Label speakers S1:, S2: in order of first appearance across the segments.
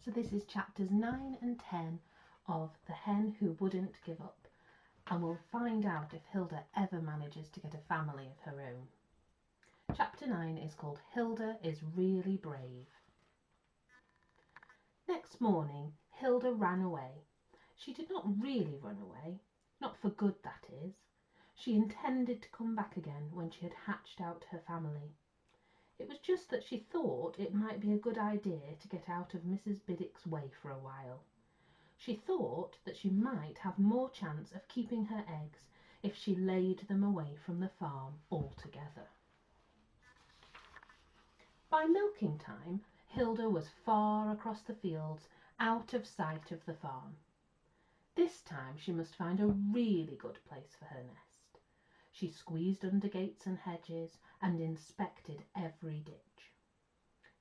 S1: So this is chapters 9 and 10 of The Hen Who Wouldn't Give Up, and we'll find out if Hilda ever manages to get a family of her own. Chapter 9 is called Hilda is Really Brave. Next morning, Hilda ran away. She did not really run away, not for good that is. She intended to come back again when she had hatched out her family. It was just that she thought it might be a good idea to get out of Mrs. Biddick's way for a while. She thought that she might have more chance of keeping her eggs if she laid them away from the farm altogether. By milking time, Hilda was far across the fields, out of sight of the farm. This time she must find a really good place for her nest. She squeezed under gates and hedges and inspected every ditch.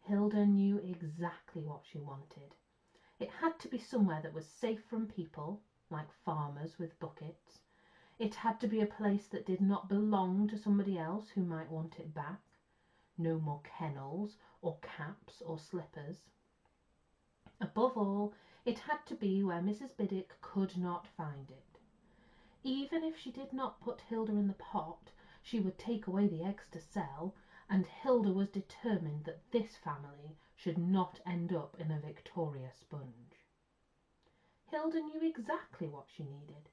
S1: Hilda knew exactly what she wanted. It had to be somewhere that was safe from people, like farmers with buckets. It had to be a place that did not belong to somebody else who might want it back. No more kennels or caps or slippers. Above all, it had to be where Mrs. Biddick could not find it. Even if she did not put Hilda in the pot, she would take away the eggs to sell, and Hilda was determined that this family should not end up in a Victoria sponge. Hilda knew exactly what she needed,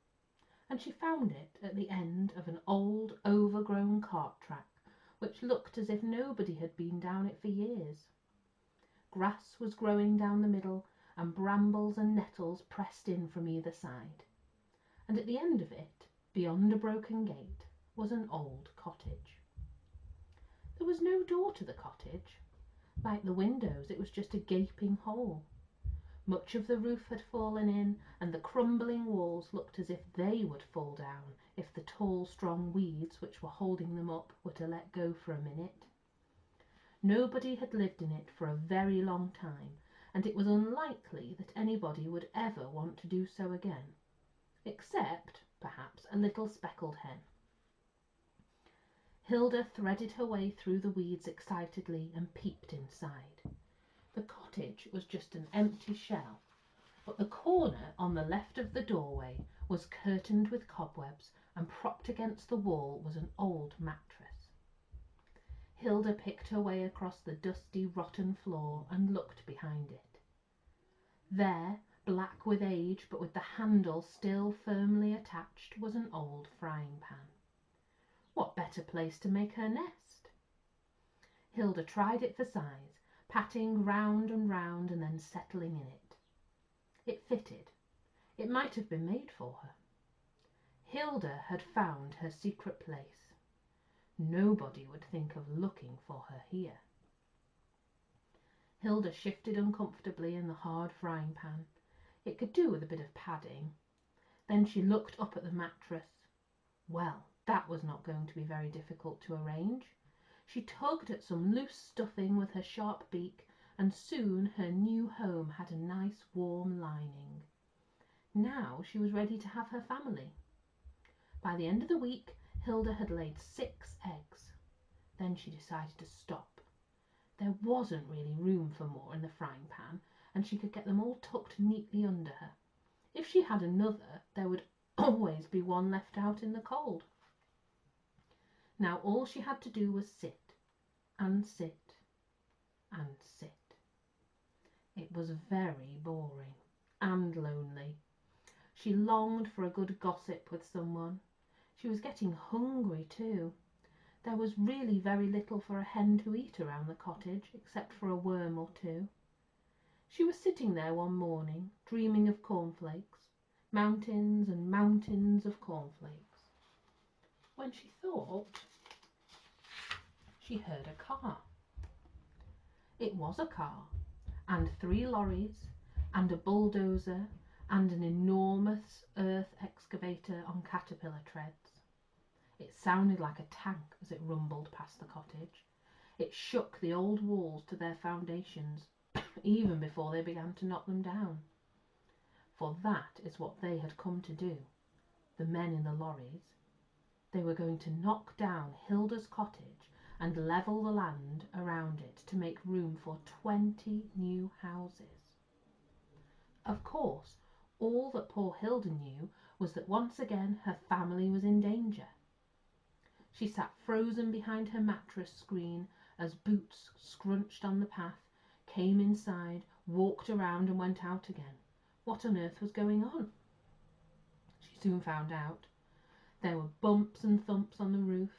S1: and she found it at the end of an old, overgrown cart track, which looked as if nobody had been down it for years. Grass was growing down the middle, and brambles and nettles pressed in from either side. And at the end of it, beyond a broken gate, was an old cottage. There was no door to the cottage. Like the windows, it was just a gaping hole. Much of the roof had fallen in, and the crumbling walls looked as if they would fall down if the tall, strong weeds which were holding them up were to let go for a minute. Nobody had lived in it for a very long time, and it was unlikely that anybody would ever want to do so again, except, perhaps, a little speckled hen. Hilda threaded her way through the weeds excitedly and peeped inside. The cottage was just an empty shell, but the corner on the left of the doorway was curtained with cobwebs, and propped against the wall was an old mattress. Hilda picked her way across the dusty, rotten floor and looked behind it. There, black with age but with the handle still firmly attached, was an old frying pan. What better place to make her nest? Hilda tried it for size, patting round and round and then settling in it. It fitted. It might have been made for her. Hilda had found her secret place. Nobody would think of looking for her here. Hilda shifted uncomfortably in the hard frying pan. It could do with a bit of padding. Then she looked up at the mattress. Well, that was not going to be very difficult to arrange. She tugged at some loose stuffing with her sharp beak, and soon her new home had a nice warm lining. Now she was ready to have her family. By the end of the week, Hilda had laid 6 eggs. Then she decided to stop. There wasn't really room for more in the frying pan, and she could get them all tucked neatly under her. If she had another, there would always be one left out in the cold. Now all she had to do was sit and sit and sit. It was very boring and lonely. She longed for a good gossip with someone. She was getting hungry too. There was really very little for a hen to eat around the cottage, except for a worm or two. She was sitting there one morning, dreaming of cornflakes, mountains and mountains of cornflakes, when she thought she heard a car. It was a car, and 3 lorries, and a bulldozer, and an enormous earth excavator on caterpillar treads. It sounded like a tank as it rumbled past the cottage. It shook the old walls to their foundations, even before they began to knock them down. For that is what they had come to do, the men in the lorries. They were going to knock down Hilda's cottage and level the land around it to make room for 20 new houses. Of course, all that poor Hilda knew was that once again her family was in danger. She sat frozen behind her mattress screen as Boots scrunched on the path, came inside, walked around and went out again. What on earth was going on? She soon found out. There were bumps and thumps on the roof.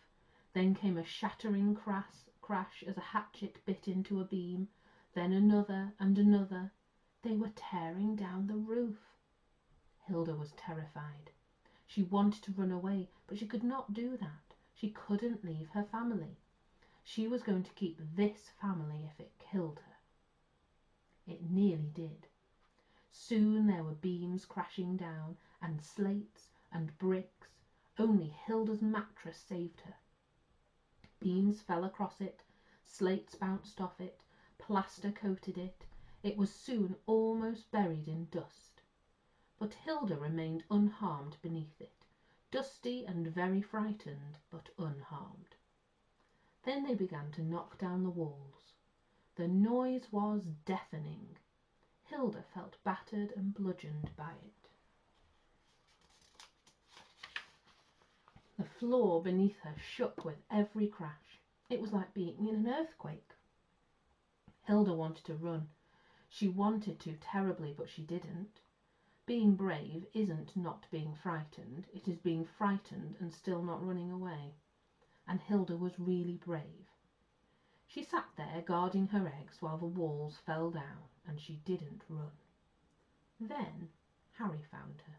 S1: Then came a shattering crash as a hatchet bit into a beam. Then another and another. They were tearing down the roof. Hilda was terrified. She wanted to run away, but she could not do that. She couldn't leave her family. She was going to keep this family if it killed her. It nearly did. Soon there were beams crashing down, and slates and bricks. Only Hilda's mattress saved her. Beams fell across it, slates bounced off it, plaster coated it. It was soon almost buried in dust. But Hilda remained unharmed beneath it, dusty and very frightened, but unharmed. Then they began to knock down the walls. The noise was deafening. Hilda felt battered and bludgeoned by it. The floor beneath her shook with every crash. It was like being in an earthquake. Hilda wanted to run. She wanted to terribly, but she didn't. Being brave isn't not being frightened. It is being frightened and still not running away. And Hilda was really brave. She sat there guarding her eggs while the walls fell down, and she didn't run. Then Harry found her.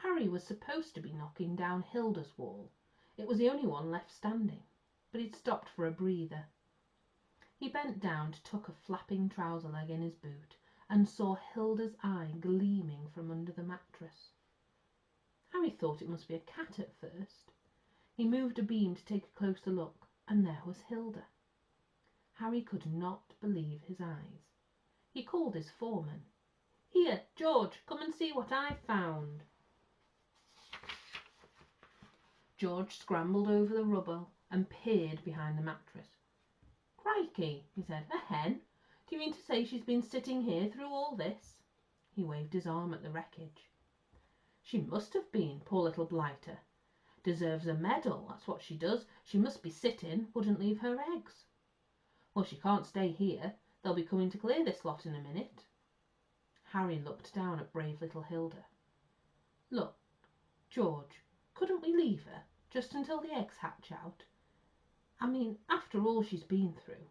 S1: Harry was supposed to be knocking down Hilda's wall. It was the only one left standing, but he'd stopped for a breather. He bent down to tuck a flapping trouser leg in his boot and saw Hilda's eye gleaming from under the mattress. Harry thought it must be a cat at first. He moved a beam to take a closer look, and there was Hilda. Harry could not believe his eyes. He called his foreman. "Here, George, come and see what I've found." George scrambled over the rubble and peered behind the mattress. "Crikey," he said, "a hen? Do you mean to say she's been sitting here through all this?" He waved his arm at the wreckage. "She must have been, poor little blighter. Deserves a medal, that's what she does. She must be sitting, wouldn't leave her eggs." "Well, she can't stay here. They'll be coming to clear this lot in a minute." Harry looked down at brave little Hilda. "Look, George, couldn't we leave her, just until the eggs hatch out? I mean, after all she's been through."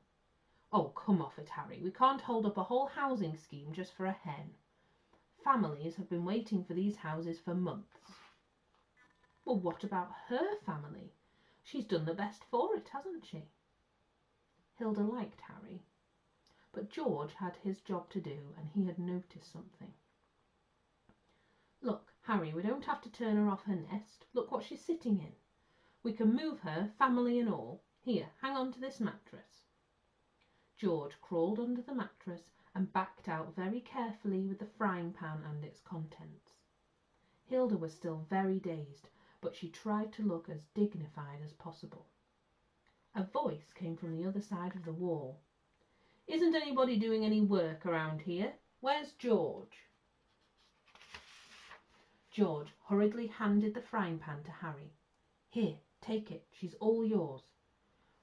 S1: "Oh, come off it, Harry. We can't hold up a whole housing scheme just for a hen. Families have been waiting for these houses for months." "Well, what about her family? She's done the best for it, hasn't she?" Hilda liked Harry, but George had his job to do, and he had noticed something. "Look, Harry, we don't have to turn her off her nest. Look what she's sitting in. We can move her, family and all. Here, hang on to this mattress." George crawled under the mattress and backed out very carefully with the frying pan and its contents. Hilda was still very dazed, but she tried to look as dignified as possible. A voice came from the other side of the wall. "Isn't anybody doing any work around here? Where's George?" George hurriedly handed the frying pan to Harry. "Here, take it. She's all yours."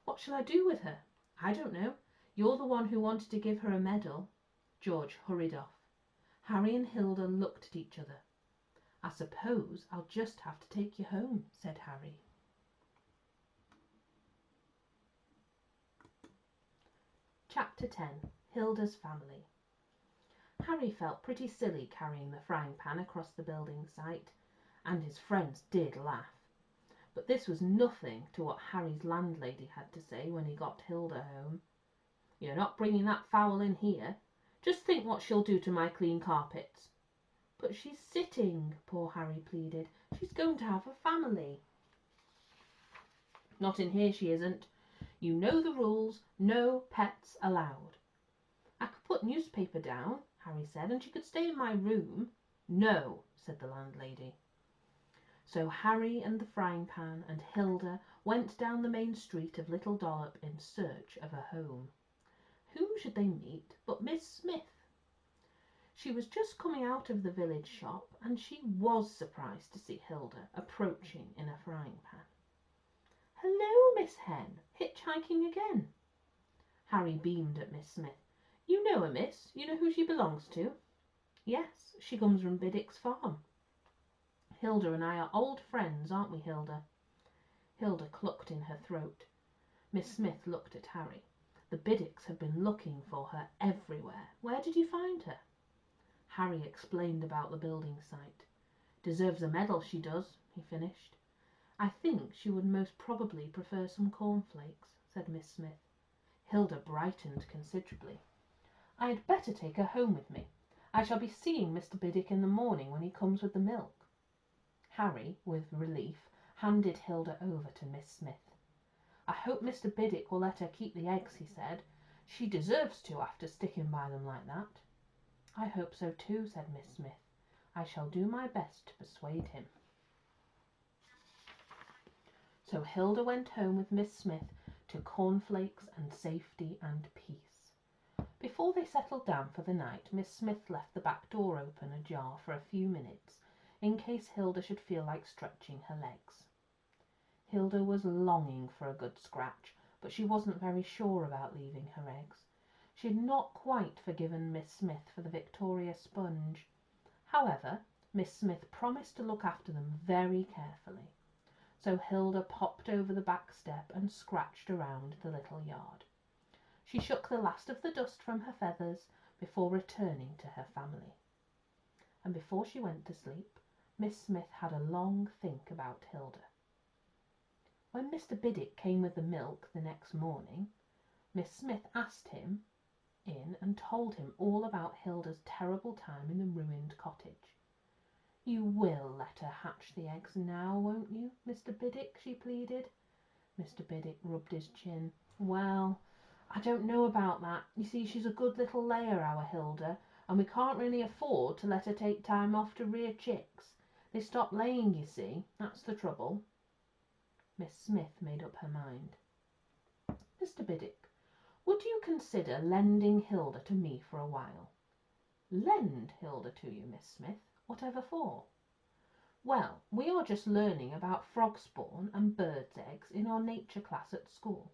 S1: "What shall I do with her?" "I don't know. You're the one who wanted to give her a medal." George hurried off. Harry and Hilda looked at each other. "I suppose I'll just have to take you home," said Harry. Chapter 10. Hilda's Family. Harry felt pretty silly carrying the frying pan across the building site, and his friends did laugh. But this was nothing to what Harry's landlady had to say when he got Hilda home. "You're not bringing that fowl in here. Just think what she'll do to my clean carpets." "But she's sitting," poor Harry pleaded. "She's going to have a family." "Not in here she isn't. You know the rules. No pets allowed." "I could put newspaper down," Harry said, "and she could stay in my room." "No," said the landlady. So Harry and the frying pan and Hilda went down the main street of Little Dollop in search of a home. Whom should they meet but Miss Smith? She was just coming out of the village shop, and she was surprised to see Hilda approaching in a frying pan. "Hello, Miss Hen, hitchhiking again?" Harry beamed at Miss Smith. "You know her, miss? You know who she belongs to?" "Yes, she comes from Biddick's farm." "Hilda and I are old friends, aren't we, Hilda?" Hilda clucked in her throat. Miss Smith looked at Harry. "The Biddicks have been looking for her everywhere. Where did you find her?" Harry explained about the building site. "Deserves a medal, she does," he finished. "I think she would most probably prefer some cornflakes," said Miss Smith. Hilda brightened considerably. "I had better take her home with me. I shall be seeing Mr. Biddick in the morning when he comes with the milk." Harry, with relief, handed Hilda over to Miss Smith. "I hope Mr. Biddick will let her keep the eggs," he said. "She deserves to after sticking by them like that." "I hope so too," said Miss Smith. "I shall do my best to persuade him." So Hilda went home with Miss Smith to cornflakes and safety and peace. Before they settled down for the night, Miss Smith left the back door open ajar for a few minutes, in case Hilda should feel like stretching her legs. Hilda was longing for a good scratch, but she wasn't very sure about leaving her eggs. She had not quite forgiven Miss Smith for the Victoria sponge. However, Miss Smith promised to look after them very carefully. So Hilda popped over the back step and scratched around the little yard. She shook the last of the dust from her feathers before returning to her family. And before she went to sleep, Miss Smith had a long think about Hilda. When Mr. Biddick came with the milk the next morning, Miss Smith asked him in and told him all about Hilda's terrible time in the ruined cottage. "You will let her hatch the eggs now, won't you, Mr. Biddick?" she pleaded. Mr. Biddick rubbed his chin. "Well, I don't know about that. You see, she's a good little layer, our Hilda, and we can't really afford to let her take time off to rear chicks. They stop laying, you see. That's the trouble." Miss Smith made up her mind. "Mr. Biddick, would you consider lending Hilda to me for a while?" "Lend Hilda to you, Miss Smith? Whatever for?" "Well, we are just learning about frog spawn and birds' eggs in our nature class at school.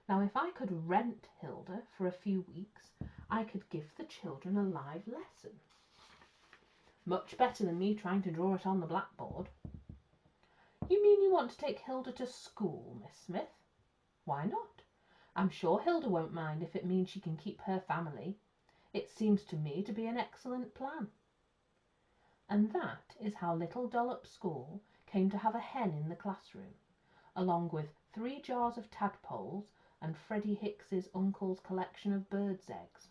S1: Now, if I could rent Hilda for a few weeks, I could give the children a live lesson." "Much better than me trying to draw it on the blackboard." "You mean you want to take Hilda to school, Miss Smith?" "Why not? I'm sure Hilda won't mind if it means she can keep her family. It seems to me to be an excellent plan." And that is how Little Dollop School came to have a hen in the classroom, along with 3 jars of tadpoles and Freddie Hicks's uncle's collection of birds' eggs.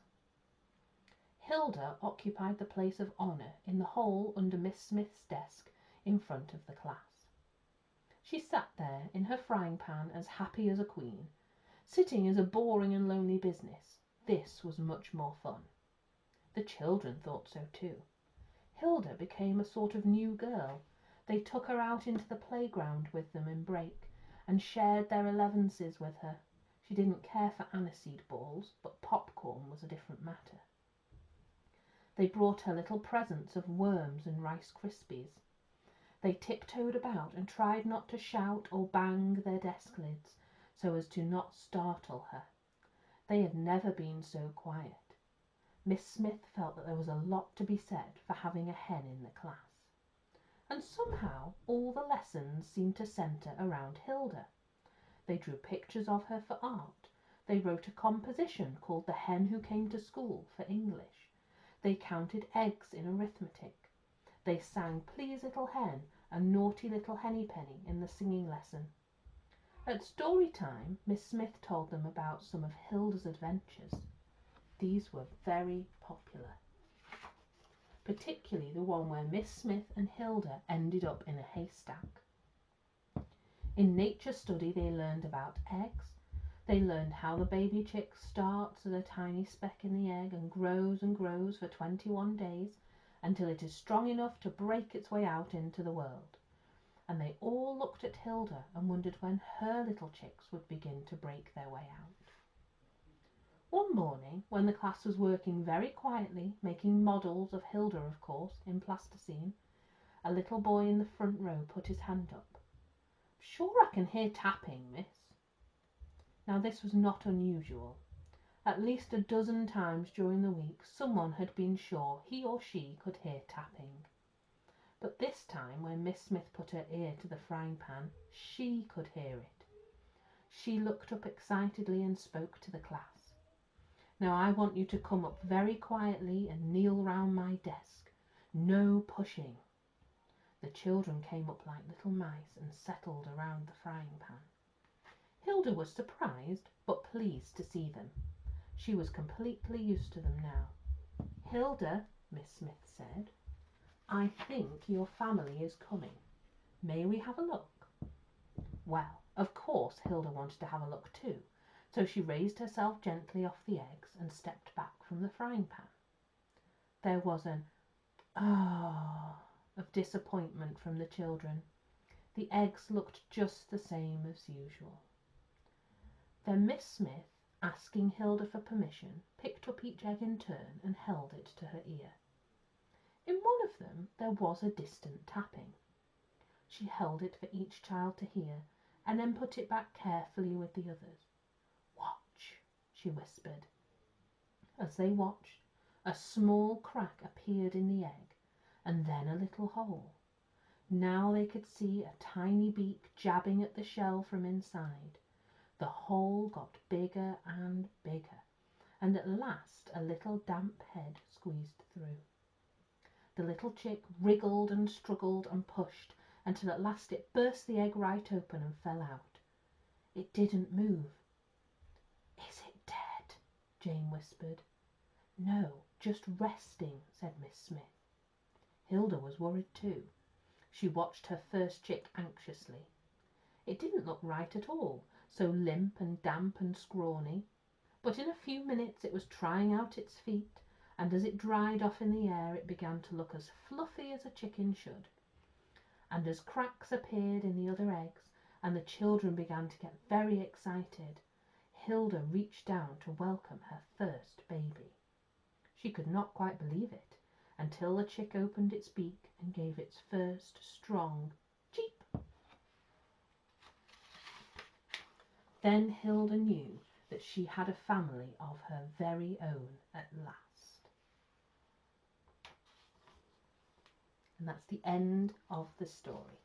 S1: Hilda occupied the place of honour in the hole under Miss Smith's desk in front of the class. She sat there in her frying pan as happy as a queen. Sitting is a boring and lonely business. This was much more fun. The children thought so too. Hilda became a sort of new girl. They took her out into the playground with them in break, and shared their elevenses with her. She didn't care for aniseed balls, but popcorn was a different matter. They brought her little presents of worms and Rice Krispies. They tiptoed about and tried not to shout or bang their desk lids so as to not startle her. They had never been so quiet. Miss Smith felt that there was a lot to be said for having a hen in the class. And somehow all the lessons seemed to centre around Hilda. They drew pictures of her for art. They wrote a composition called The Hen Who Came to School for English. They counted eggs in arithmetic. They sang Please Little Hen and Naughty Little Henny Penny in the singing lesson. At story time, Miss Smith told them about some of Hilda's adventures. These were very popular, particularly the one where Miss Smith and Hilda ended up in a haystack. In nature study they learned about eggs. They learned how the baby chick starts as a tiny speck in the egg and grows for 21 days until it is strong enough to break its way out into the world. And they all looked at Hilda and wondered when her little chicks would begin to break their way out. One morning, when the class was working very quietly, making models of Hilda, of course, in plasticine, a little boy in the front row put his hand up. "Sure I can hear tapping, miss." Now this was not unusual. At least a dozen times during the week someone had been sure he or she could hear tapping. But this time, when Miss Smith put her ear to the frying pan, she could hear it. She looked up excitedly and spoke to the class. "Now I want you to come up very quietly and kneel round my desk. No pushing." The children came up like little mice and settled around the frying pan. Hilda was surprised but pleased to see them. She was completely used to them now. "Hilda," Miss Smith said, "I think your family is coming. May we have a look?" Well, of course Hilda wanted to have a look too, so she raised herself gently off the eggs and stepped back from the frying pan. There was an "ah" of disappointment from the children. The eggs looked just the same as usual. Then Miss Smith, asking Hilda for permission, picked up each egg in turn and held it to her ear. In one of them there was a distant tapping. She held it for each child to hear, and then put it back carefully with the others. "Watch," she whispered. As they watched, a small crack appeared in the egg, and then a little hole. Now they could see a tiny beak jabbing at the shell from inside. The hole got bigger and bigger, and at last a little damp head squeezed through. The little chick wriggled and struggled and pushed until at last it burst the egg right open and fell out. It didn't move. "Is it dead?" Jane whispered. "No, just resting," said Miss Smith. Hilda was worried too. She watched her first chick anxiously. It didn't look right at all, so limp and damp and scrawny. But in a few minutes it was trying out its feet, and as it dried off in the air it began to look as fluffy as a chicken should. And as cracks appeared in the other eggs, and the children began to get very excited, Hilda reached down to welcome her first baby. She could not quite believe it until the chick opened its beak and gave its first strong cheep. Then Hilda knew that she had a family of her very own at last. And that's the end of the story.